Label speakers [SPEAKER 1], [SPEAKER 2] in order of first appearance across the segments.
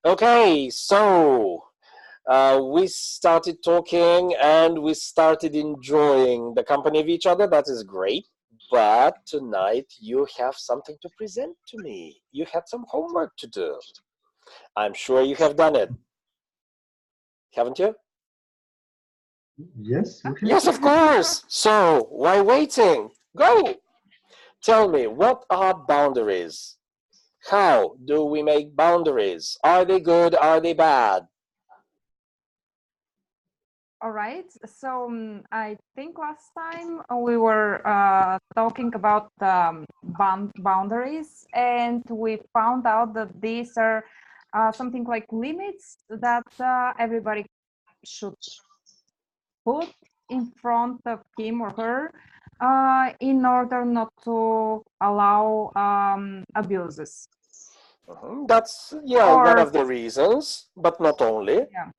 [SPEAKER 1] Okay, so we started talking and we started enjoying the company of each other. That is great. But tonight you have something to present to me. You had some homework to do. I'm sure you have done it, haven't you?
[SPEAKER 2] Yes, we
[SPEAKER 1] Yes, of course. So why waiting? Go. Tell me, what are boundaries? How do we make boundaries? Are they good? Are they bad?
[SPEAKER 3] All right. So I think last time we were talking about boundaries, and we found out that these are something like limits that everybody should put in front of him or her in order not to allow abuses.
[SPEAKER 1] That's one of the reasons, but not only.
[SPEAKER 3] Yeah.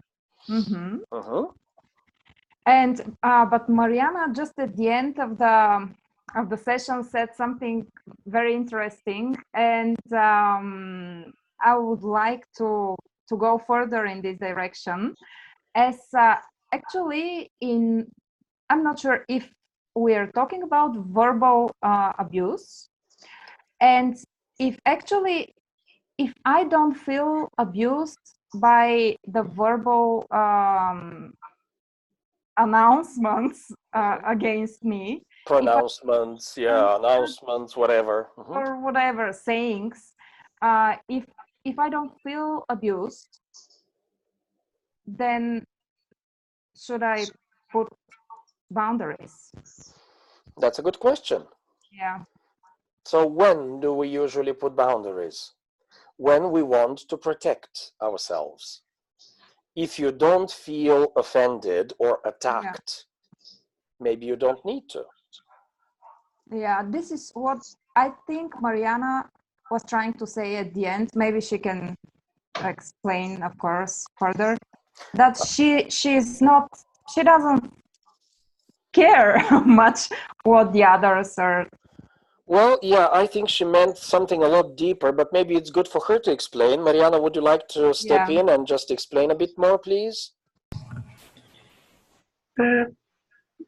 [SPEAKER 3] And but Mariana, just at the end of the session, said something very interesting, and I would like to go further in this direction. As actually, I'm not sure if we are talking about verbal abuse, and if I don't feel abused by the verbal announcements against me,
[SPEAKER 1] pronouncements, announcements, whatever,
[SPEAKER 3] or whatever sayings, if I don't feel abused, then should I put boundaries?
[SPEAKER 1] That's a good question.
[SPEAKER 3] Yeah.
[SPEAKER 1] So when do we usually put boundaries? When we want to protect ourselves. If you don't feel offended or attacked, maybe you don't need to.
[SPEAKER 3] Yeah, this is what I think Mariana was trying to say at the end. Maybe she can explain, of course, further. That she doesn't care much what the others are.
[SPEAKER 1] Well, yeah, I think she meant something a lot deeper, but maybe it's good for her to explain. Mariana, would you like to step in and just explain a bit more, please?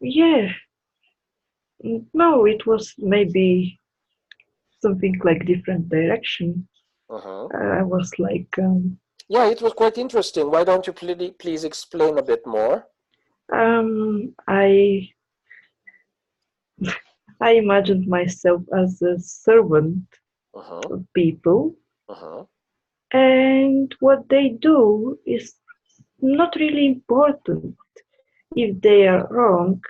[SPEAKER 4] Yeah. No, it was maybe something like different direction. I was like...
[SPEAKER 1] yeah, it was quite interesting. Why don't you please explain a bit more?
[SPEAKER 4] I imagined myself as a servant of people, and what they do is not really important. If they are wrong,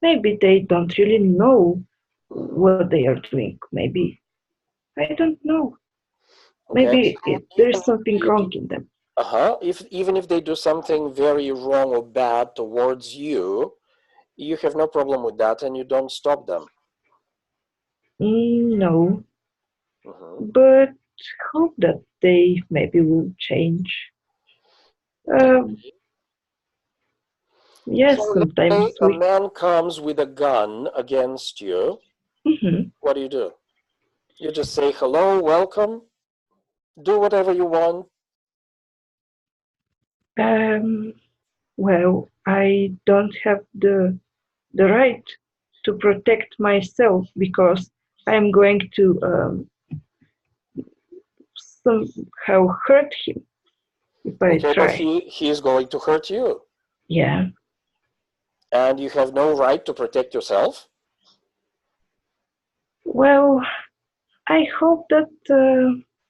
[SPEAKER 4] maybe they don't really know what they are doing. Maybe, I don't know. Maybe there is something wrong in them.
[SPEAKER 1] Even if they do something very wrong or bad towards you, you have no problem with that and you don't stop them.
[SPEAKER 4] No. But hope that they maybe will change. Yes,
[SPEAKER 1] so
[SPEAKER 4] sometimes
[SPEAKER 1] a man comes with a gun against you. What do? You just say hello, welcome, do whatever you want.
[SPEAKER 4] Well, I don't have the right to protect myself because I'm going to somehow hurt him if I try.
[SPEAKER 1] But he is going to hurt you.
[SPEAKER 4] Yeah.
[SPEAKER 1] And you have no right to protect yourself?
[SPEAKER 4] Well, I hope that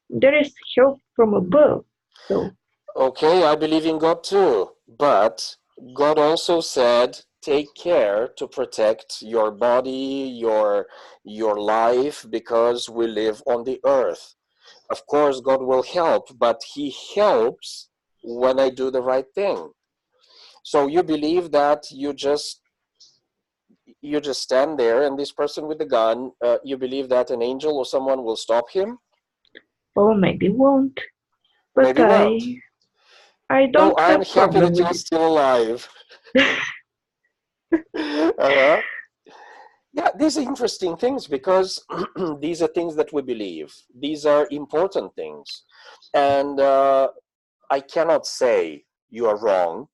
[SPEAKER 4] there is help from above. So.
[SPEAKER 1] Okay, I believe in God too, but God also said, take care to protect your body, your life, because we live on the earth. Of course, God will help, but he helps when I do the right thing. So you believe that you just stand there and this person with the gun, you believe that an angel or someone will stop him?
[SPEAKER 4] Oh, maybe won't. But
[SPEAKER 1] maybe won't.
[SPEAKER 4] I don't
[SPEAKER 1] I'm happy that you're still alive. Yeah, these are interesting things because these are things that we believe. These are important things. And I cannot say you are wrong.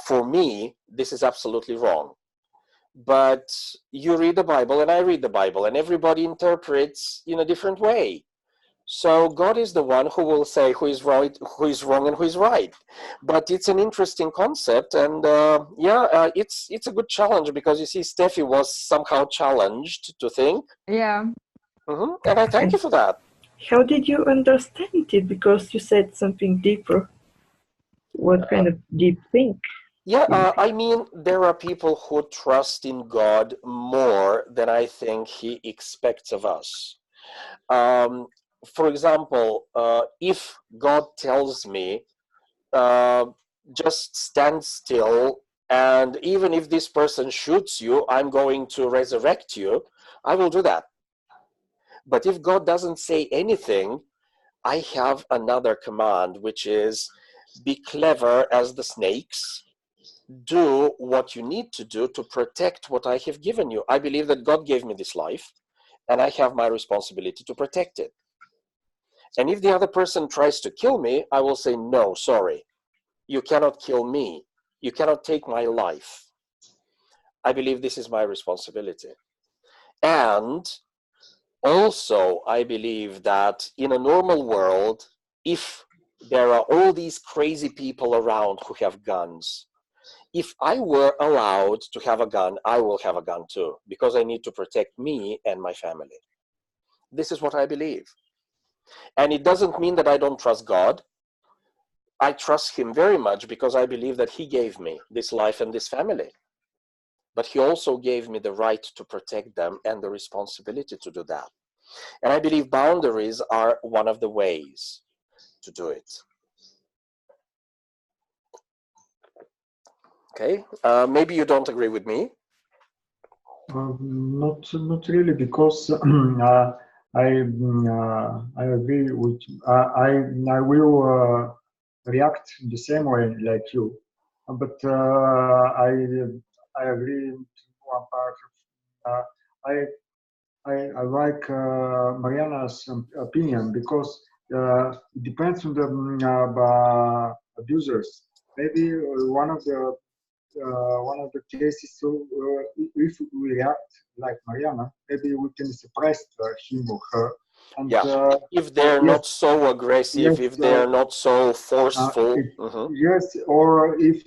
[SPEAKER 1] For me, this is absolutely wrong. But you read the Bible and I read the Bible, and everybody interprets in a different way. So God is the one who will say who is right, who is wrong, and who is right. But it's an interesting concept, and it's a good challenge, because you see, Steffi was somehow challenged to think.
[SPEAKER 3] Yeah.
[SPEAKER 1] And I thank you for that.
[SPEAKER 4] How did you understand it? Because you said something deeper. What kind of deep thing?
[SPEAKER 1] I mean, there are people who trust in God more than I think He expects of us. For example, if God tells me, just stand still, and even if this person shoots you, I'm going to resurrect you, I will do that. But if God doesn't say anything, I have another command, which is be clever as the snakes. Do what you need to do to protect what I have given you. I believe that God gave me this life, and I have my responsibility to protect it. And if the other person tries to kill me, I will say, no, sorry. You cannot kill me. You cannot take my life. I believe this is my responsibility. And also, I believe that in a normal world, if there are all these crazy people around who have guns, if I were allowed to have a gun, I will have a gun too, because I need to protect me and my family. This is what I believe. And it doesn't mean that I don't trust God. I trust Him very much, because I believe that He gave me this life and this family. But He also gave me the right to protect them and the responsibility to do that. And I believe boundaries are one of the ways to do it. Okay, maybe you don't agree with me.
[SPEAKER 2] Not really, because I agree with I will react in the same way like you, but I agree in one part. I like Mariana's opinion, because it depends on the abusers. Maybe one of the cases, so if we react like Mariana, maybe we can suppress him or her. And,
[SPEAKER 1] if they're
[SPEAKER 2] yes,
[SPEAKER 1] not so aggressive,
[SPEAKER 2] yes,
[SPEAKER 1] if they're not so forceful.
[SPEAKER 2] Yes, or if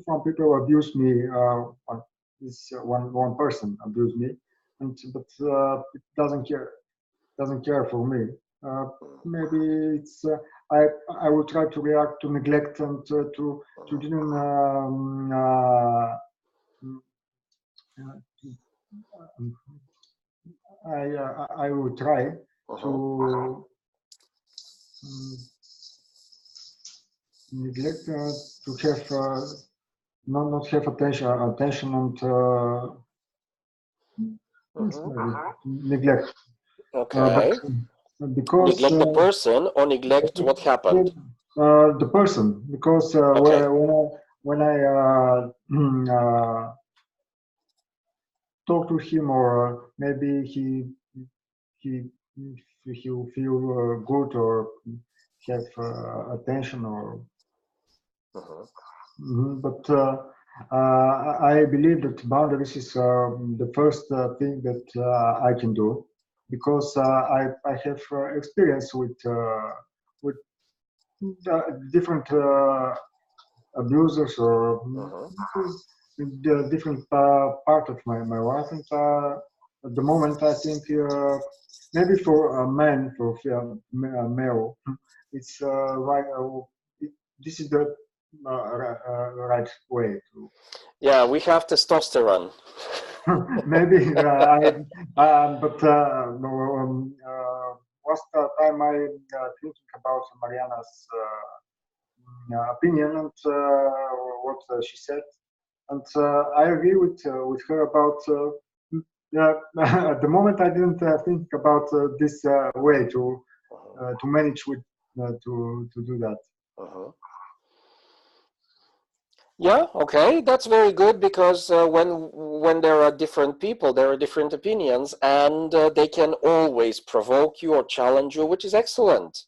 [SPEAKER 2] some people abuse me, one person abused me, but it doesn't care for me. Maybe it's I will try to react to neglect and to didn't I will try to neglect to have not have attention and neglect.
[SPEAKER 1] Okay.
[SPEAKER 2] Because
[SPEAKER 1] neglect the person or neglect what happened?
[SPEAKER 2] The person, because when I talk to him, or maybe he'll feel good or have attention, or but I believe that boundaries is the first thing that I can do, because I have experience with different abusers, or the different part of my life. And at the moment, I think maybe for a man, for a male, it's right. This is the right way to.
[SPEAKER 1] Yeah, we have testosterone.
[SPEAKER 2] Maybe, but last time I thinking about Mariana's opinion and what she said, and I agree with her about. At the moment, I didn't think about this way to manage with to do that.
[SPEAKER 1] Yeah, okay, that's very good because when there are different people, there are different opinions, and they can always provoke you or challenge you, which is excellent.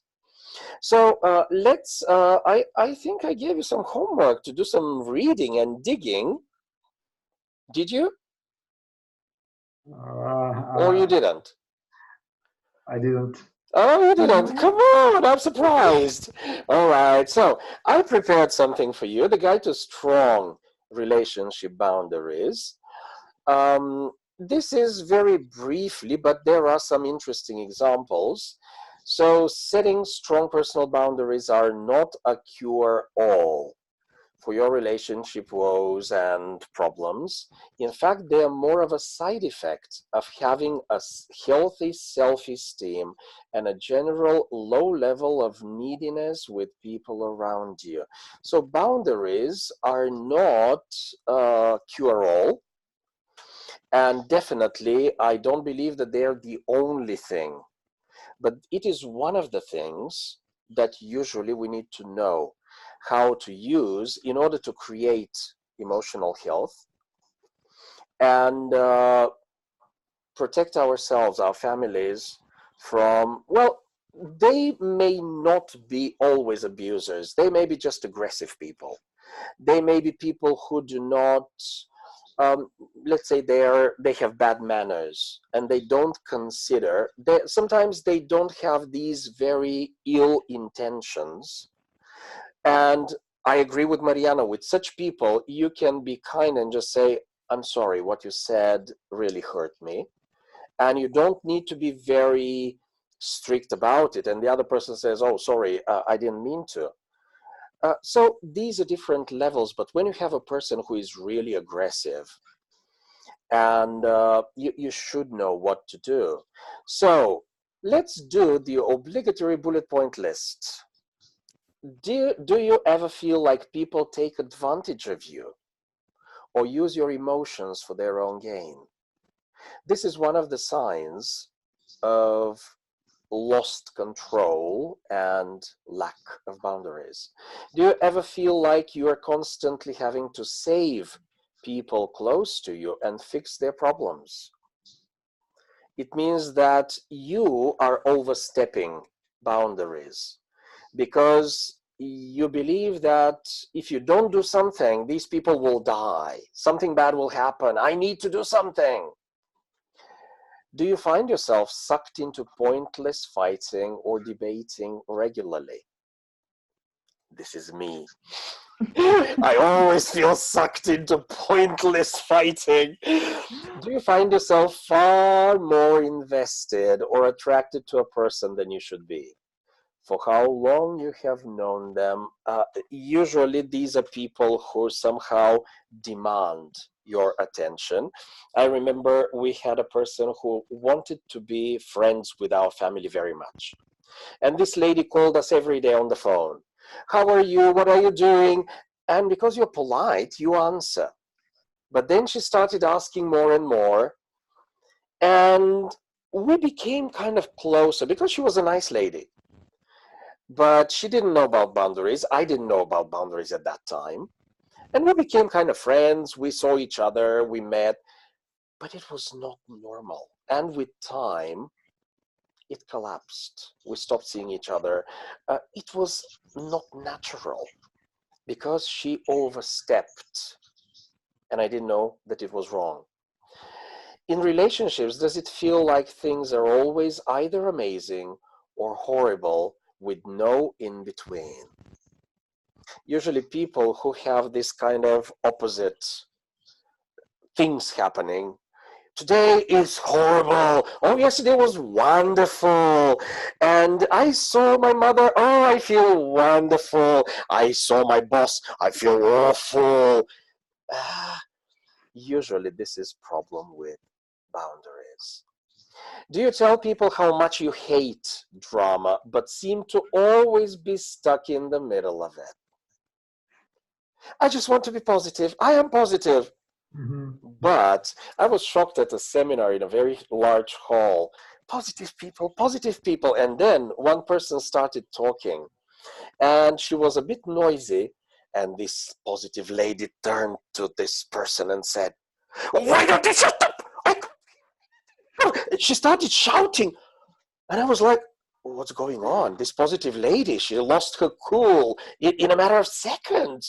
[SPEAKER 1] So I think I gave you some homework to do some reading and digging. Did you? Or you didn't?
[SPEAKER 2] I didn't.
[SPEAKER 1] Oh, you didn't? Come on, I'm surprised. All right, so I prepared something for you, the Guide to Strong Relationship Boundaries. This is very briefly, but there are some interesting examples. So setting strong personal boundaries are not a cure-all for your relationship woes and problems. In fact, they are more of a side effect of having a healthy self-esteem and a general low level of neediness with people around you. So boundaries are not a cure-all. And definitely, I don't believe that they're the only thing, but it is one of the things that usually we need to know how to use in order to create emotional health and protect ourselves, our families from, well, they may not be always abusers. They may be just aggressive people. They may be people who do not let's say they have bad manners and they don't consider, sometimes they don't have these very ill intentions. And I agree with Mariana, with such people you can be kind and just say, I'm sorry, what you said really hurt me. And you don't need to be very strict about it, and the other person says, oh sorry, I didn't mean to. So these are different levels, but when you have a person who is really aggressive, and you should know what to do. So let's do the obligatory bullet point list. Do you ever feel like people take advantage of you or use your emotions for their own gain? This is one of the signs of lost control and lack of boundaries. Do you ever feel like you are constantly having to save people close to you and fix their problems? It means that you are overstepping boundaries because you believe that if you don't do something, these people will die. Something bad will happen. I need to do something. Do you find yourself sucked into pointless fighting or debating regularly? This is me. I always feel sucked into pointless fighting. Do you find yourself far more invested or attracted to a person than you should be? For how long you have known them? Usually these are people who somehow demand your attention. I remember we had a person who wanted to be friends with our family very much. And this lady called us every day on the phone. How are you? What are you doing? And because you're polite, you answer. But then she started asking more and more. And we became kind of closer because she was a nice lady. But she didn't know about boundaries. I didn't know about boundaries at that time. And we became kind of friends. We saw each other. We met. But it was not normal. And with time, it collapsed. We stopped seeing each other. It was not natural because she overstepped. And I didn't know that it was wrong. In relationships, does it feel like things are always either amazing or horrible with no in between? Usually people who have this kind of opposite things happening. Today is horrible. Oh, yesterday was wonderful. And I saw my mother. Oh, I feel wonderful. I saw my boss. I feel awful. Usually this is problem with boundaries. Do you tell people how much you hate drama, but seem to always be stuck in the middle of it? I just want to be positive. I am positive. Mm-hmm. But I was shocked at a seminar in a very large hall. Positive people, positive people. And then one person started talking. And she was a bit noisy. And this positive lady turned to this person and said, "Why don't you shut up?" She started shouting. And I was like, what's going on? This positive lady, she lost her cool in a matter of seconds.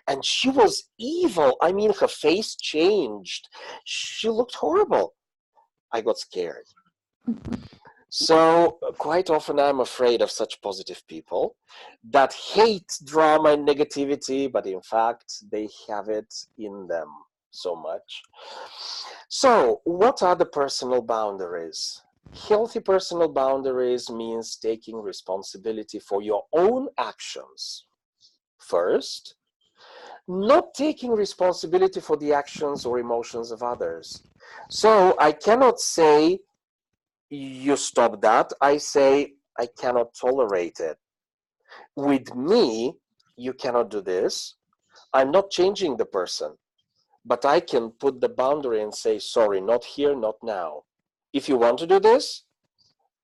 [SPEAKER 1] And she was evil. I mean, her face changed. She looked horrible. I got scared. So quite often I'm afraid of such positive people that hate drama and negativity, but in fact, they have it in them so much. So what are the personal boundaries? Healthy personal boundaries means taking responsibility for your own actions. First, not taking responsibility for the actions or emotions of others. So I cannot say, you stop that. I say, I cannot tolerate it. With me, you cannot do this. I'm not changing the person, but I can put the boundary and say, sorry, not here, not now. If you want to do this,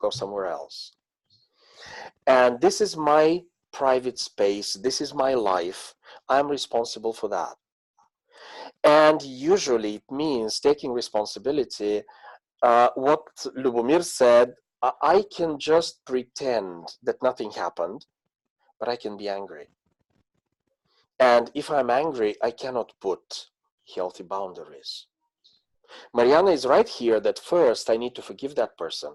[SPEAKER 1] go somewhere else. And this is my private space. This is my life. I'm responsible for that. And usually it means taking responsibility. What Lubomir said, I can just pretend that nothing happened, but I can be angry. And if I'm angry, I cannot put healthy boundaries. Mariana is right here that first I need to forgive that person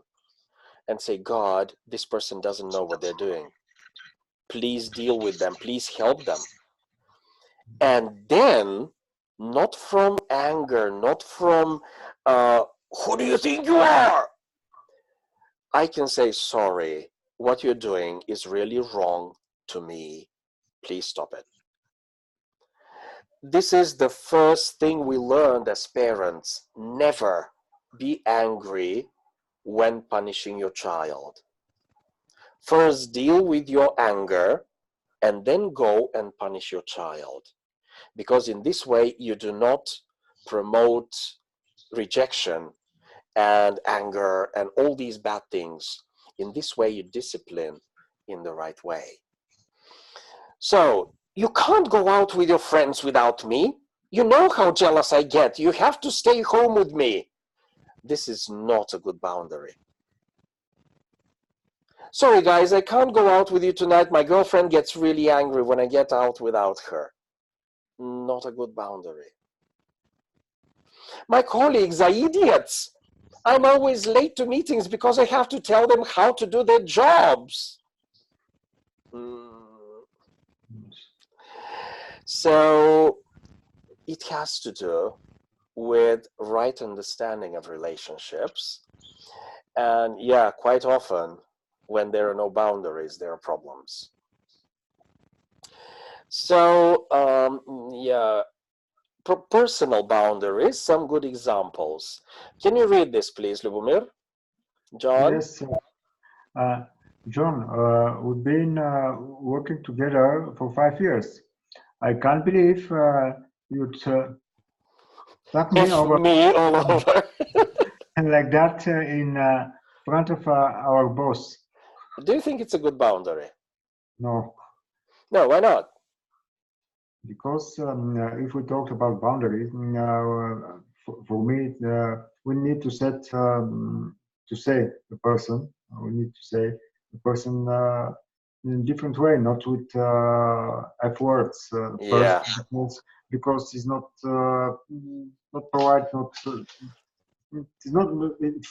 [SPEAKER 1] and say, God, this person doesn't know what they're doing. Please deal with them. Please help them. And then, not from anger, not from, who do you think you are? I can say, sorry, what you're doing is really wrong to me. Please stop it. This is the first thing we learned as parents. Never be angry when punishing your child. First, deal with your anger and then go and punish your child. Because in this way, you do not promote rejection and anger and all these bad things. In this way, you discipline in the right way. So, you can't go out with your friends without me. You know how jealous I get. You have to stay home with me. This is not a good boundary. Sorry guys, I can't go out with you tonight. My girlfriend gets really angry when I get out without her. Not a good boundary. My colleagues are idiots. I'm always late to meetings because I have to tell them how to do their jobs. So it has to do with right understanding of relationships. And yeah, quite often when there are no boundaries, there are problems. So yeah, personal boundaries, some good examples. Can you read this, please, Lubomir? John?
[SPEAKER 2] Yes, John, we've been working together for 5 years. I can't believe you'd slap me over
[SPEAKER 1] Me all over.
[SPEAKER 2] like that in front of our boss.
[SPEAKER 1] Do you think it's a good boundary?
[SPEAKER 2] No,
[SPEAKER 1] No, why not?
[SPEAKER 2] because if we talk about boundaries, for me, we need to set to say the person. We need to say the person in a different way, not with F words.
[SPEAKER 1] Yeah.
[SPEAKER 2] Because it's not provide not. It's not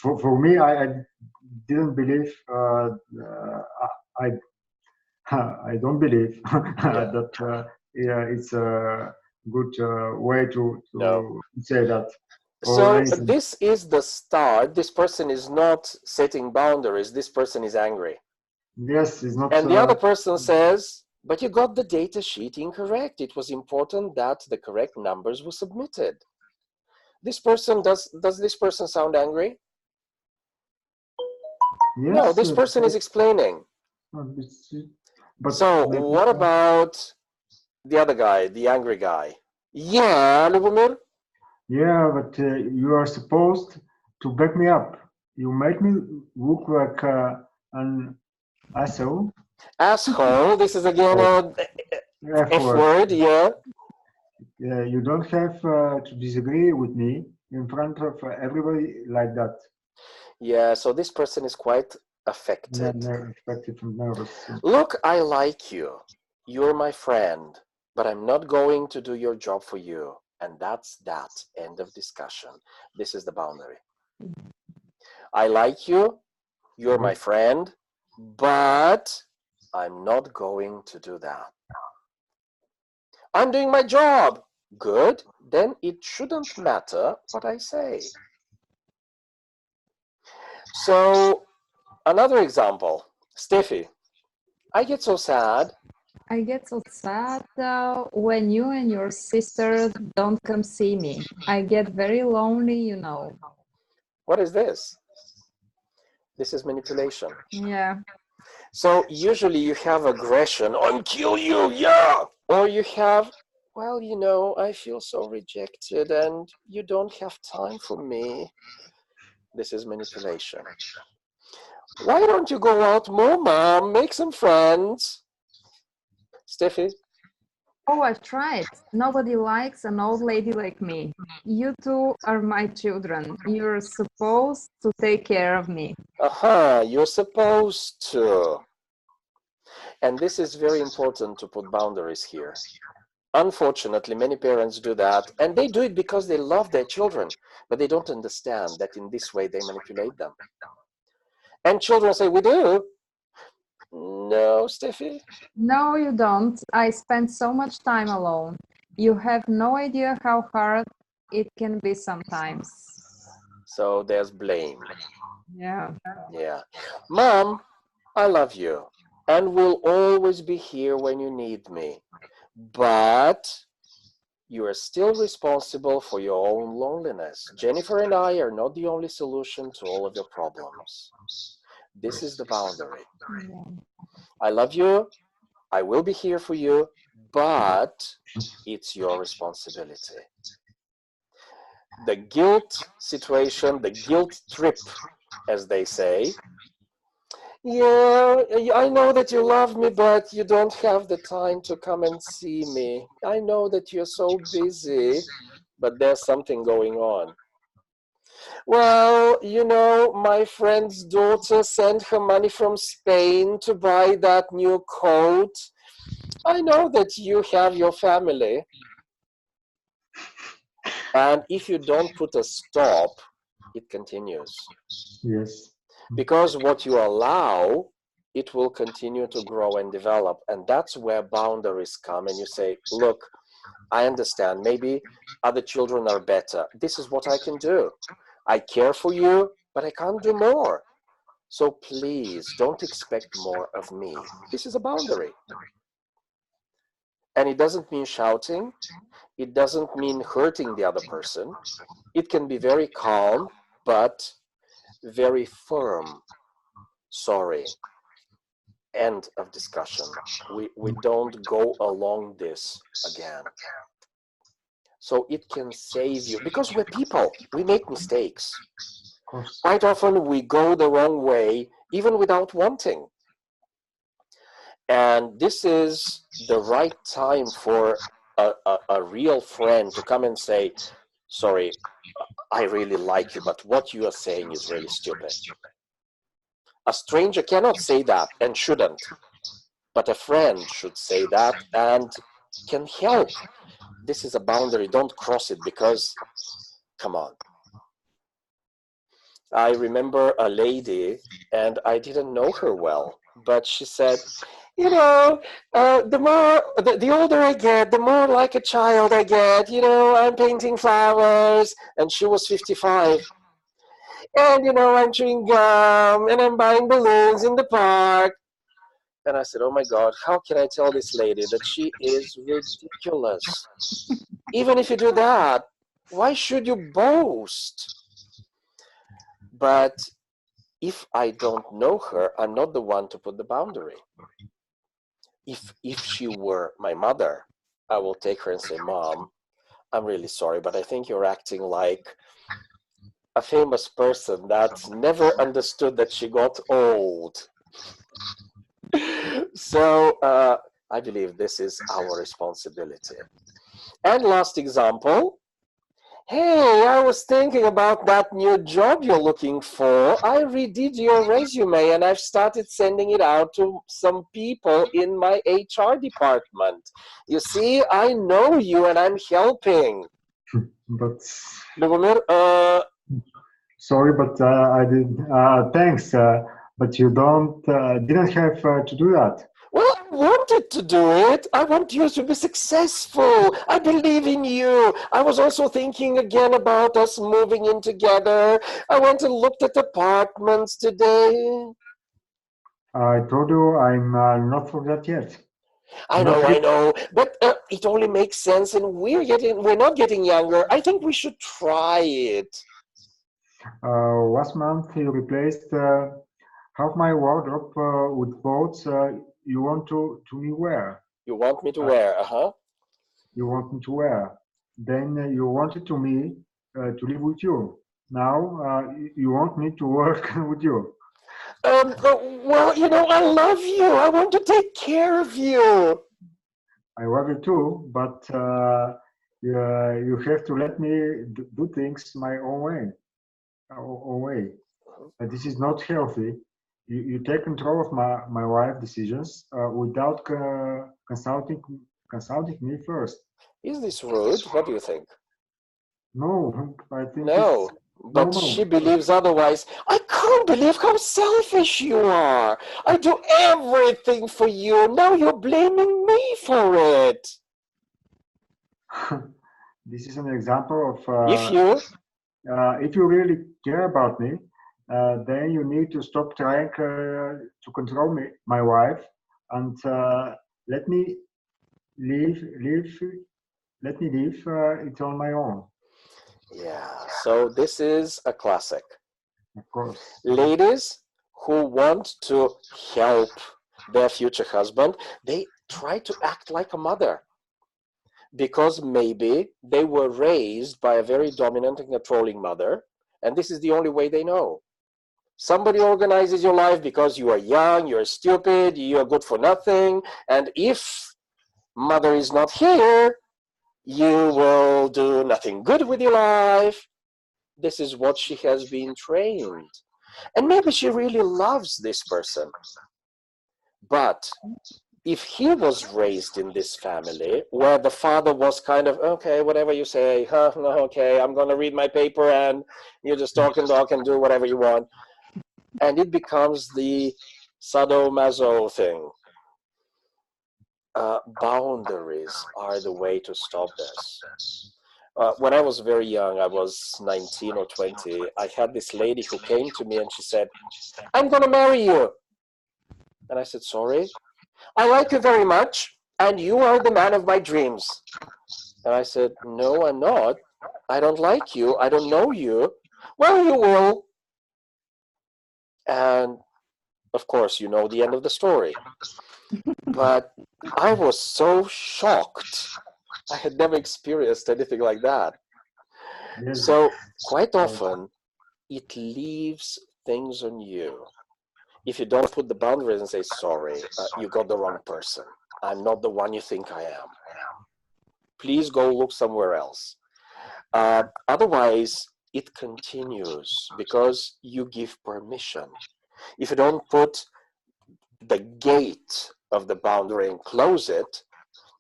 [SPEAKER 2] for me. I didn't believe. I don't believe that it's a good way to say that.
[SPEAKER 1] So this is the start. This person is not setting boundaries. This person is angry.
[SPEAKER 2] Yes, it's not.
[SPEAKER 1] And the other person says, but you got the data sheet incorrect. It was important that the correct numbers were submitted. This person, does this person sound angry?
[SPEAKER 2] Yes,
[SPEAKER 1] no, this person is explaining.
[SPEAKER 2] But
[SPEAKER 1] so what about the other guy, the angry guy? Yeah, Lubomir?
[SPEAKER 2] Yeah, but you are supposed to back me up. You make me look like an asshole.
[SPEAKER 1] Asshole, this is again a
[SPEAKER 2] F word.
[SPEAKER 1] word, yeah.
[SPEAKER 2] You don't have to disagree with me in front of everybody like that.
[SPEAKER 1] Yeah, so this person is quite affected.
[SPEAKER 2] Affected and nervous.
[SPEAKER 1] Look, I like you. You're my friend, but I'm not going to do your job for you. And that's that. End of discussion. This is the boundary. I like you. You're my friend, but I'm not going to do that. I'm doing my job. Good. Then it shouldn't matter what I say. So, another example. Steffi, I get so sad.
[SPEAKER 3] I get so sad when you and your sister don't come see me. I get very lonely, you know.
[SPEAKER 1] What is this? This is manipulation.
[SPEAKER 3] Yeah.
[SPEAKER 1] So usually you have aggression, I'll kill you, yeah! Or you have, well, you know, I feel so rejected and you don't have time for me. This is manipulation. Why don't you go out more, Mom? Make some friends. Steffi?
[SPEAKER 3] Oh, I've tried. Nobody likes an old lady like me. You two are my children. You're supposed to take care of me.
[SPEAKER 1] You're supposed to. And this is very important to put boundaries here. Unfortunately, many parents do that, and they do it because they love their children, but they don't understand that in this way they manipulate them. And children say, we do. No, Steffi?
[SPEAKER 3] No, you don't. I spend so much time alone. You have no idea how hard it can be sometimes.
[SPEAKER 1] So there's blame.
[SPEAKER 3] Yeah.
[SPEAKER 1] Yeah. Mom, I love you and will always be here when you need me. But you are still responsible for your own loneliness. Jennifer and I are not the only solution to all of your problems. This is the boundary.
[SPEAKER 3] Yeah.
[SPEAKER 1] I love you. I will be here for you, but it's your responsibility. The guilt situation, the guilt trip, as they say. Yeah, I know that you love me, but you don't have the time to come and see me. I know that you're so busy, but there's something going on. Well, you know, my friend's daughter sent her money from Spain to buy that new coat. I know that you have your family. And if you don't put a stop, it continues.
[SPEAKER 2] Yes.
[SPEAKER 1] Because what you allow, it will continue to grow and develop. And that's where boundaries come. And you say, look, I understand. Maybe other children are better. This is what I can do. I care for you, but I can't do more. So please don't expect more of me. This is a boundary. And it doesn't mean shouting. It doesn't mean hurting the other person. It can be very calm, but very firm. Sorry. End of discussion. We don't go along this again. So it can save you, because we're people, we make mistakes. Quite often we go the wrong way, even without wanting. And this is the right time for a real friend to come and say, sorry, I really like you, but what you are saying is really stupid. A stranger cannot say that and shouldn't, but a friend should say that and can help. This is a boundary, don't cross it, because, come on. I remember a lady, and I didn't know her well, but she said, you know, the older I get, the more like a child I get, you know, I'm painting flowers, and she was 55. And, you know, I'm chewing gum, and I'm buying balloons in the park. And I said, oh my God, how can I tell this lady that she is ridiculous? Even if you do that, why should you boast? But if I don't know her, I'm not the one to put the boundary. If she were my mother, I will take her and say, Mom, I'm really sorry, but I think you're acting like a famous person that never understood that she got old. So I believe this is our responsibility. And last example. Hey, I was thinking about that new job you're looking for. I redid your resume and I've started sending it out to some people in my HR department. You see, I know you and I'm helping.
[SPEAKER 2] But
[SPEAKER 1] Lubomir,
[SPEAKER 2] sorry, but I did. Thanks, but you didn't have to do that.
[SPEAKER 1] well, I wanted to do it. I want you to be successful. I believe in you. I was also thinking again about us moving in together. I went and looked at apartments today.
[SPEAKER 2] I told you I'm not for that yet.
[SPEAKER 1] I know, but it only makes sense, and we're not getting younger. I think we should try it.
[SPEAKER 2] Last month you replaced half my wardrobe with clothes you want to me wear.
[SPEAKER 1] You want me to wear,
[SPEAKER 2] You want me to wear. Then you wanted to me to live with you. Now you want me to work with you.
[SPEAKER 1] Well, you know, I love you. I want to take care of you.
[SPEAKER 2] I love you too, but you have to let me do things my own way. This is not healthy. You take control of my wife decisions without consulting me first.
[SPEAKER 1] Is this rude? What do you think?
[SPEAKER 2] No, I think
[SPEAKER 1] No,
[SPEAKER 2] it's
[SPEAKER 1] but
[SPEAKER 2] normal.
[SPEAKER 1] she believes otherwise. I can't believe how selfish you are. I do everything for you. Now you're blaming me for it.
[SPEAKER 2] This is an example of if you really care about me, then you need to stop trying to control my wife, and let me live it on my own.
[SPEAKER 1] Yeah, so this is a classic.
[SPEAKER 2] Of course.
[SPEAKER 1] Ladies who want to help their future husband, they try to act like a mother because maybe they were raised by a very dominant and controlling mother, and this is the only way they know. Somebody organizes your life because you are young, you're stupid, you're good for nothing, and if mother is not here, you will do nothing good with your life. This is what she has been trained. And maybe she really loves this person. But if he was raised in this family where the father was kind of, okay, whatever you say, okay, I'm going to read my paper and you just talk and do whatever you want. And it becomes the sadomaso thing. Boundaries are the way to stop this. When I was very young, I was 19 or 20, I had this lady who came to me and she said, I'm going to marry you. And I said, sorry? I like you very much, and you are the man of my dreams. And I said, no, I'm not. I don't like you. I don't know you. Well, you will. And of course, you know the end of the story. But I was so shocked. I had never experienced anything like that.
[SPEAKER 2] Yes.
[SPEAKER 1] So quite often, it leaves things on you. If you don't put the boundaries and say, sorry, you got the wrong person. I'm not the one you think I am. Please go look somewhere else. Otherwise, it continues because you give permission. If you don't put the gate of the boundary and close it,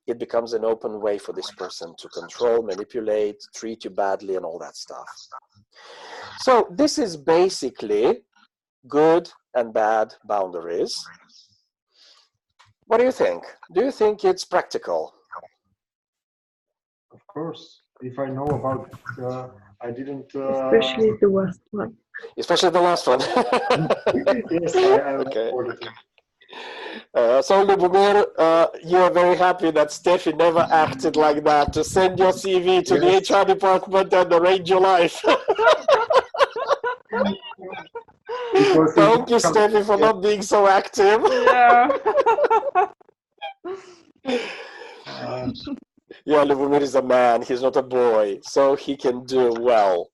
[SPEAKER 1] it becomes an open way for this person to control, manipulate, treat you badly, and all that stuff. So this is basically good and bad boundaries. What do you think? Do you think it's practical?
[SPEAKER 2] Of course. If I know about it, I didn't...
[SPEAKER 4] Especially the last one.
[SPEAKER 1] Especially the last one.
[SPEAKER 2] Yes, I
[SPEAKER 1] okay.
[SPEAKER 2] recorded it.
[SPEAKER 1] So Lubomir, you are very happy that Steffi never acted like that to send your CV to
[SPEAKER 2] Yes.
[SPEAKER 1] the HR department and arrange your life. Thank you, Steffi, for not being so active.
[SPEAKER 3] Yeah.
[SPEAKER 1] Yeah, Lubomir is a man. He's not a boy, so he can do well.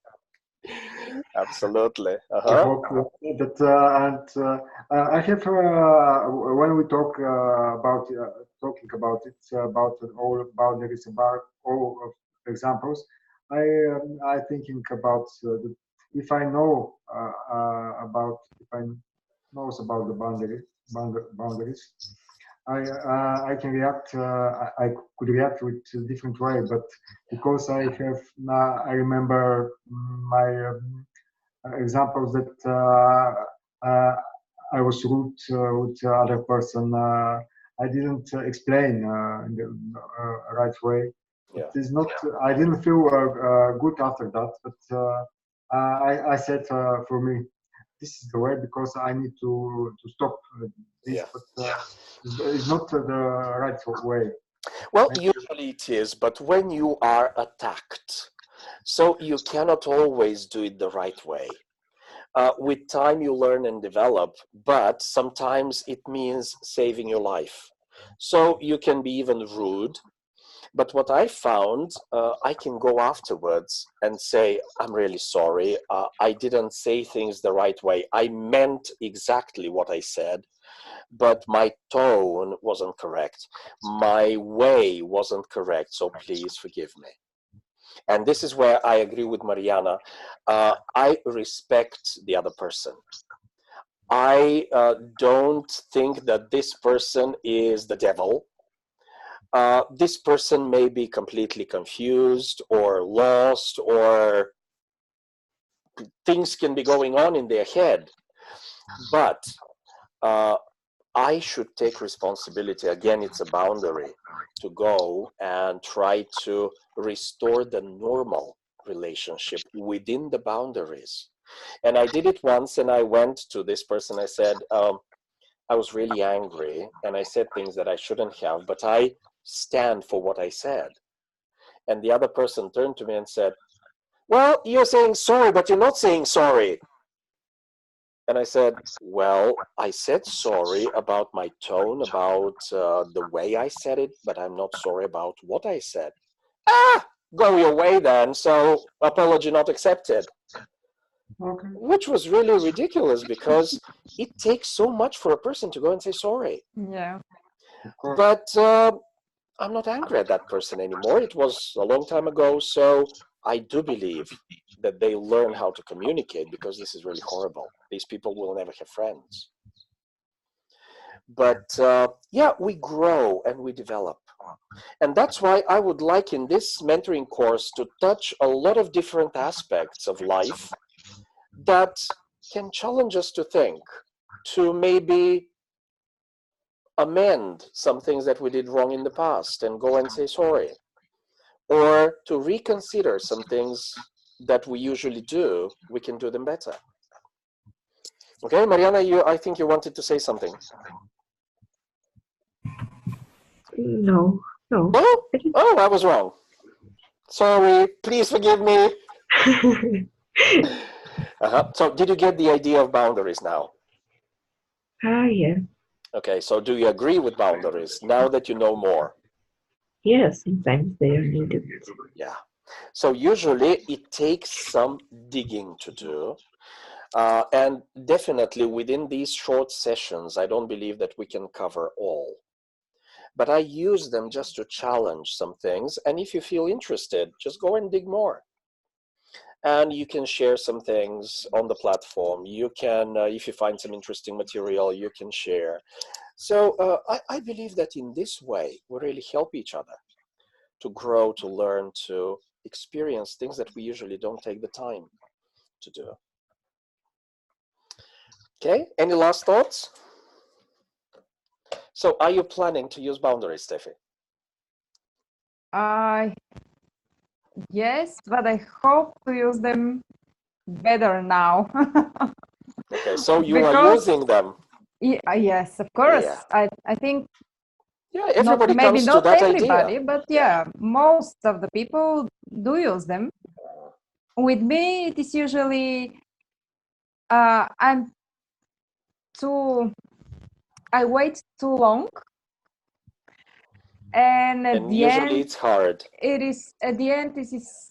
[SPEAKER 1] Absolutely.
[SPEAKER 2] I
[SPEAKER 1] Uh-huh.
[SPEAKER 2] hope that I have when we talk about talking about it about all boundaries about all of examples. I thinking about if I know about if I knows about the boundaries. I can react. I could react with a different way, but because I have I remember my examples that I was rude with the other person. I didn't explain in the right way. It
[SPEAKER 1] Yeah.
[SPEAKER 2] is not. I didn't feel good after that, but I said for me, this is the way because I need to stop this,
[SPEAKER 1] Yeah.
[SPEAKER 2] but it's not the right way.
[SPEAKER 1] Well, usually it is, but when you are attacked, so you cannot always do it the right way. With time, you learn and develop, but sometimes it means saving your life. So you can be even rude. But what I found, I can go afterwards and say, I'm really sorry. I didn't say things the right way. I meant exactly what I said, but my tone wasn't correct. My way wasn't correct. So please forgive me. And this is where I agree with Mariana. I respect the other person. I don't think that this person is the devil. This person may be completely confused or lost, or things can be going on in their head. But I should take responsibility. Again, it's a boundary to go and try to restore the normal relationship within the boundaries. And I did it once, and I went to this person. I said, I was really angry, and I said things that I shouldn't have, but I stand for what I said. And the other person turned to me and said, well, you're saying sorry, but you're not saying sorry. And I said, well, I said sorry about my tone, about the way I said it, but I'm not sorry about what I said. Ah, go your way then. So apology not accepted.
[SPEAKER 2] Okay.
[SPEAKER 1] Which was really ridiculous because it takes so much for a person to go and say sorry.
[SPEAKER 3] Yeah.
[SPEAKER 1] But I'm not angry at that person anymore. It was a long time ago. So I do believe that they learn how to communicate, because this is really horrible. These people will never have friends. But yeah, we grow and we develop. And that's why I would like in this mentoring course to touch a lot of different aspects of life that can challenge us to think, to maybe amend some things that we did wrong in the past and go and say sorry, or to reconsider some things that we usually do, we can do them better. Okay, Mariana, I think you wanted to say something.
[SPEAKER 4] No.
[SPEAKER 1] Oh, I was wrong. Sorry, please forgive me. So did you get the idea of boundaries now?
[SPEAKER 4] Yeah.
[SPEAKER 1] Okay, so do you agree with boundaries now that you know more?
[SPEAKER 4] Yes, sometimes they are needed.
[SPEAKER 1] Yeah. So usually it takes some digging to do. And definitely within these short sessions, I don't believe that we can cover all. But I use them just to challenge some things. And if you feel interested, just go and dig more. And you can share some things on the platform. You can, if you find some interesting material, you can share. So I believe that in this way, we really help each other to grow, to learn, to experience things that we usually don't take the time to do. Okay, any last thoughts? So are you planning to use boundaries, Steffi?
[SPEAKER 3] Yes, but I hope to use them better now.
[SPEAKER 1] Okay, so you
[SPEAKER 3] Because,
[SPEAKER 1] are using them.
[SPEAKER 3] Yes, of course.
[SPEAKER 1] Yeah.
[SPEAKER 3] I think
[SPEAKER 1] Yeah, everybody
[SPEAKER 3] maybe
[SPEAKER 1] comes to
[SPEAKER 3] not
[SPEAKER 1] that
[SPEAKER 3] everybody,
[SPEAKER 1] idea.
[SPEAKER 3] but yeah, most of the people do use them. With me, it is usually I wait too long, and at the
[SPEAKER 1] Usually
[SPEAKER 3] end,
[SPEAKER 1] it's hard.
[SPEAKER 3] it is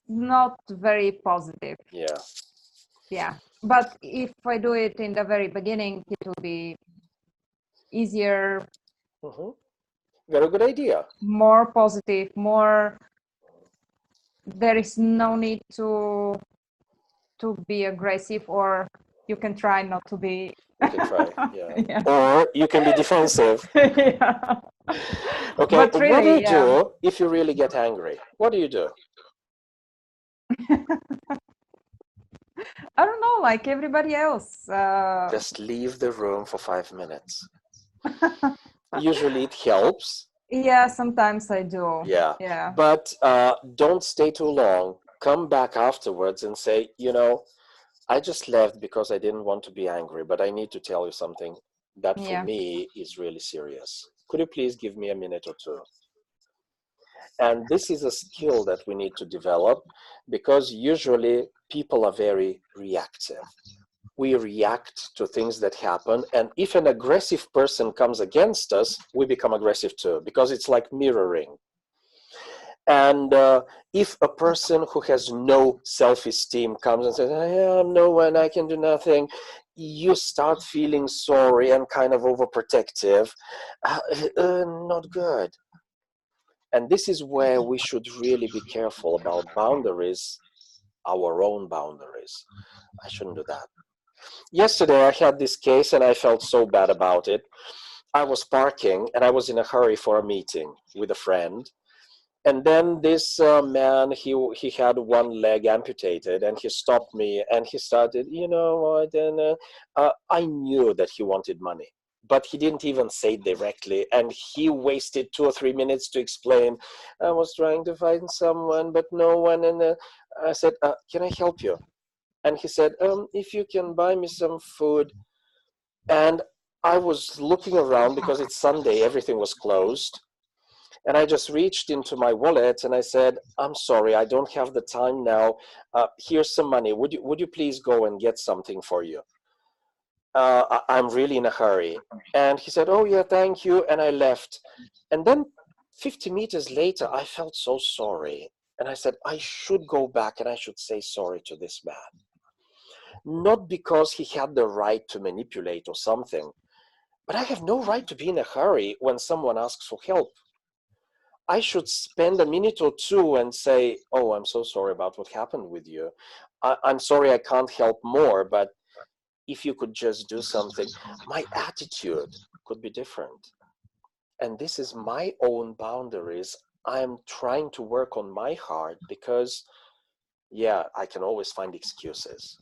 [SPEAKER 3] not very positive.
[SPEAKER 1] Yeah.
[SPEAKER 3] Yeah, but if I do it in the very beginning, it will be easier,
[SPEAKER 1] Very good idea.
[SPEAKER 3] more positive, more. There is no need to be aggressive, or you can try not to be.
[SPEAKER 1] You can try, yeah.
[SPEAKER 3] Yeah.
[SPEAKER 1] Or you can be defensive.
[SPEAKER 3] Yeah.
[SPEAKER 1] Okay,
[SPEAKER 3] But
[SPEAKER 1] what do
[SPEAKER 3] really,
[SPEAKER 1] you do if you really get angry? What do you do?
[SPEAKER 3] I don't know, like everybody else.
[SPEAKER 1] Just leave the room for 5 minutes. Usually it helps.
[SPEAKER 3] Yeah, sometimes I do.
[SPEAKER 1] Yeah.
[SPEAKER 3] Yeah.
[SPEAKER 1] But don't stay too long. Come back afterwards and say, you know, I just left because I didn't want to be angry, but I need to tell you something that for
[SPEAKER 3] Yeah.
[SPEAKER 1] me is really serious. Could you please give me a minute or two? And this is a skill that we need to develop, because usually people are very reactive. We react to things that happen, and if an aggressive person comes against us, we become aggressive too, because it's like mirroring. And if a person who has no self-esteem comes and says, I am no one, I can do nothing, you start feeling sorry and kind of overprotective. Not good. And this is where we should really be careful about boundaries, our own boundaries. I shouldn't do that. Yesterday I had this case and I felt so bad about it. I was parking and I was in a hurry for a meeting with a friend. And then this man, he had one leg amputated, and he stopped me and he started, you know what, and I knew that he wanted money, but he didn't even say it directly, and he wasted 2 or 3 minutes to explain, I was trying to find someone, but no one, and I said, can I help you? And he said, if you can buy me some food. And I was looking around because it's Sunday, everything was closed. And I just reached into my wallet and I said, I'm sorry, I don't have the time now. Here's some money. Would you please go and get something for you? I'm really in a hurry. And he said, oh yeah, thank you. And I left. And then 50 meters later, I felt so sorry. And I said, I should go back and I should say sorry to this man. Not because he had the right to manipulate or something, but I have no right to be in a hurry when someone asks for help. I should spend a minute or two and say, oh, I'm so sorry about what happened with you. I'm sorry I can't help more, but if you could just do something, my attitude could be different. And this is my own boundaries. I'm trying to work on my heart because, yeah, I can always find excuses.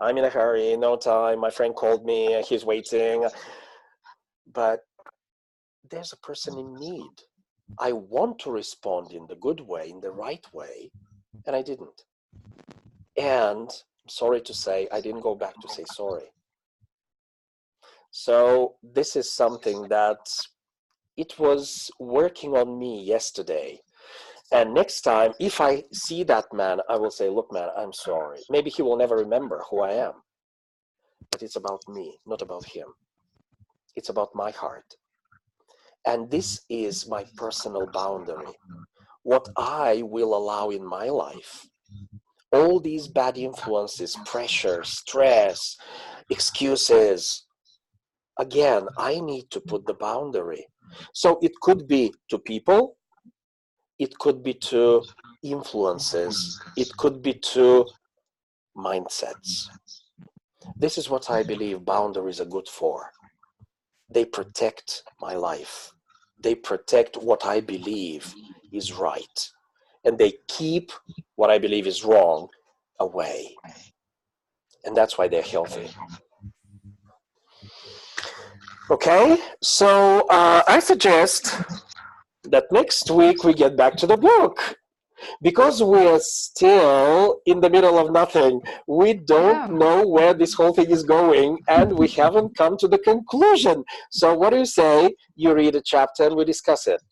[SPEAKER 1] I'm in a hurry, no time, my friend called me, he's waiting. But there's a person in need. I want to respond in the good way, in the right way, and I didn't. And I'm sorry to say, I didn't go back to say sorry. So this is something that it was working on me yesterday. And next time, if I see that man, I will say, look, man, I'm sorry. Maybe he will never remember who I am. But it's about me, not about him. It's about my heart. And this is my personal boundary. What I will allow in my life. All these bad influences, pressure, stress, excuses. Again, I need to put the boundary. So it could be to people. It could be to influences. It could be to mindsets. This is what I believe boundaries are good for. They protect my life. They protect what I believe is right. And they keep what I believe is wrong away. And that's why they're healthy. Okay, so I suggest that next week we get back to the book. Because we're still in the middle of nothing. We don't know where this whole thing is going, and we haven't come to the conclusion. So what do you say? You read a chapter and we discuss it.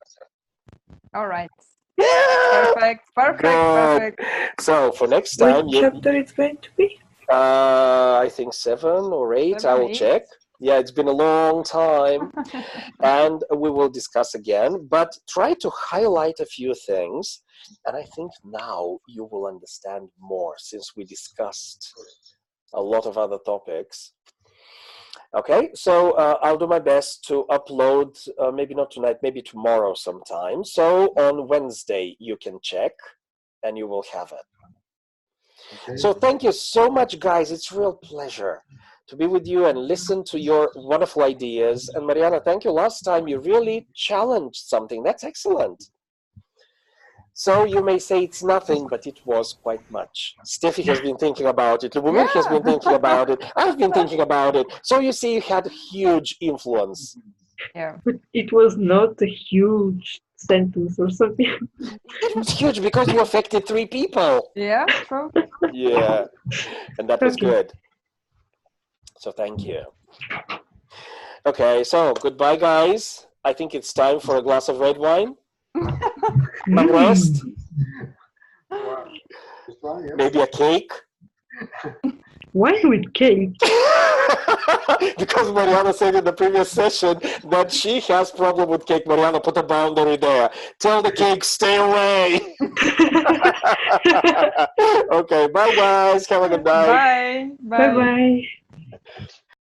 [SPEAKER 3] All right.
[SPEAKER 1] Yeah!
[SPEAKER 3] Perfect.
[SPEAKER 1] So for next time,
[SPEAKER 4] which chapter it's going to be?
[SPEAKER 1] I think 7 or 8. I will check. Yeah, it's been a long time. And we will discuss again, but try to highlight a few things. And I think now you will understand more since we discussed a lot of other topics. Okay, so I'll do my best to upload, maybe not tonight, maybe tomorrow sometime. So on Wednesday you can check and you will have it.
[SPEAKER 2] Okay.
[SPEAKER 1] So thank you so much, guys. It's a real pleasure to be with you and listen to your wonderful ideas. And Mariana, thank you. Last time you really challenged something. That's excellent. So you may say it's nothing, but it was quite much. Steffi has been thinking about it. Lubomir has been thinking about it. I've been thinking about it. So you see, you had huge influence.
[SPEAKER 3] Yeah.
[SPEAKER 4] But it was not a huge sentence or something.
[SPEAKER 1] It was huge because you affected 3 people.
[SPEAKER 3] Yeah, true.
[SPEAKER 1] Yeah, and that was
[SPEAKER 4] Okay.
[SPEAKER 1] good. So thank you. Okay, so goodbye, guys. I think it's time for a glass of red wine. Some rest.
[SPEAKER 2] Wow. This one, yes.
[SPEAKER 1] Maybe a cake.
[SPEAKER 4] Why with cake?
[SPEAKER 1] Because Mariana said in the previous session that she has problem with cake. Mariana, put a boundary there. Tell the cake, stay away. Okay, bye guys. Have a good night.
[SPEAKER 3] Bye.
[SPEAKER 4] Bye bye.